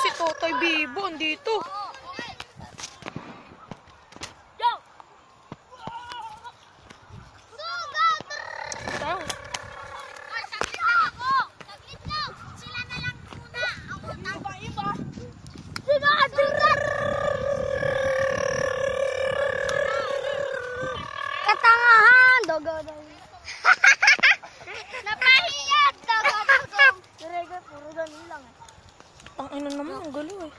si Totoy Bibo dito. Katangahan! Dogo. Napahiyat! Dogo. Dirego, puro ganun lang eh. Ang ino naman, ang gulo eh.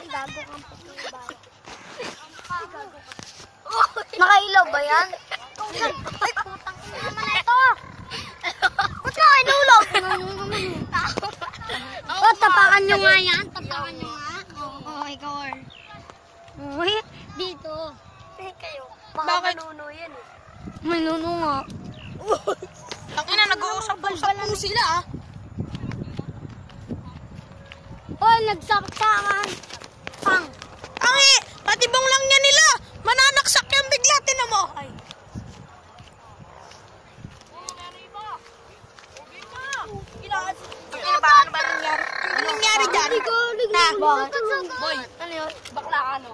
Gago kang pagkibaw. Nakailaw ba yan? Ay, putang ina naman na ito! Ba't nakainulog? Oh, tapakan nyo nga yan. Tapakan nyo nga. Oo, ikaw or. Uy, dito. Eh, kayo. Baka nuno yan eh. May nuno nga. Ang ina, nag-uusap-usap po sila ah. Oy, nagsaksakan. Pang. Ang patibong lang niya nila. Mananaksak yan bigla, tinan mo. Ay. Ano ba nangyari? Ano nangyari dyan? Ha? Boy, ano yun? Bakla ka, no?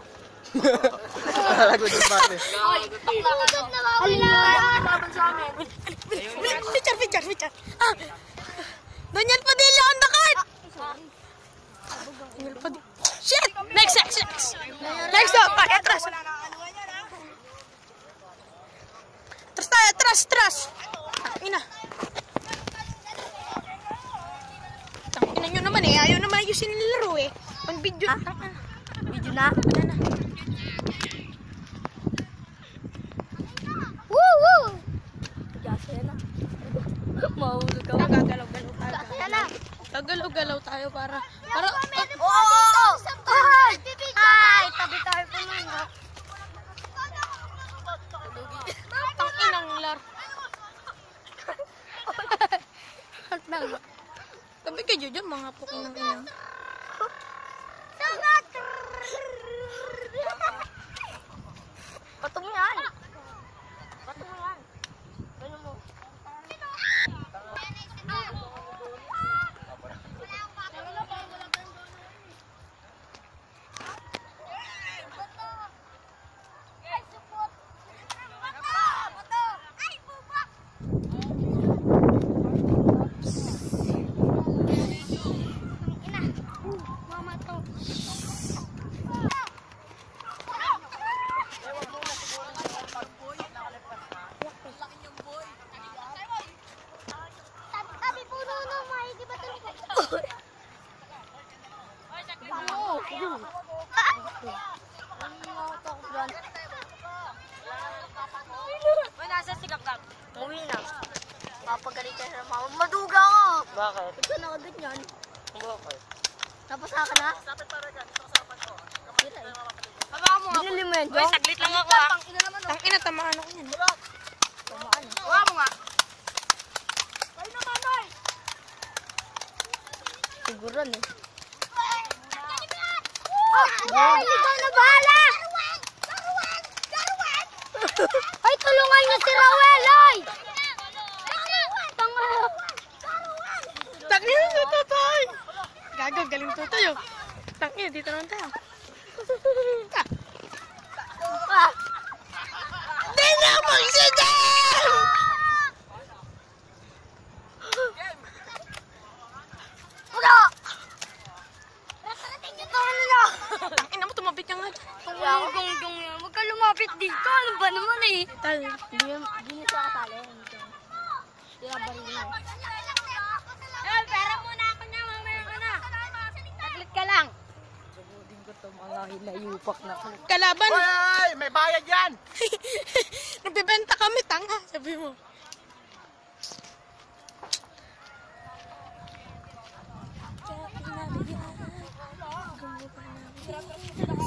Lagot yung bate. Boy, bakla ka, no? Picture. Ah! Daniel Padilla on the card! Daniel Padilla. Shit! Next. Next up! Atras! Atras! Ina. Tangina nyo naman eh. Ayaw naman yung sinilaro eh. Pang video. Video na? Woo! Jasya na. Mahulog ako. Gagalaw-galaw tayo. Jasya na. Gagalaw-galaw tayo para... Oo! Ay, tabi tayo po nun. Tanginang laro. Tabi kayo dyan mga pukinang ina. Patung yan. Ano mo? Mama to. Sabi po no, maigi ba ito? Uy, nasa si Gagag. Umuwi na. Papagalitan na mama. Maduga ako. Bakit? Ito na agad yan. Bakit? Tapos ka na? Hawakan mo nga. Binili mo yan, Uy, Jong? saglit lang ako ah. Tangina, tamaan ako yan. Tamaan. Hawakan mo nga. Siguran eh. Ay, ikaw na bahala! Ay, tulungan niyo si Rowel, ay! Tangina, si Totoy. Gagag, galing Totoy oh. Tangina, dito naman tayo. Di na magsidam! Puno! Tangina mo, tumabit ka nga dyan. Gong yan. Huwag ka lumapit dito. Ano ba naman eh? Tal. Hindi niya siya kasali. Sira ba rin yun? Pera muna ako niya, mamaya ka na. Saglit ka lang. Sabudin ko ito mga hilayupak na ko. Kalaban. Hoy! May bayad yan! Nagbibenta kami, tanga. Sabi mo. Sarap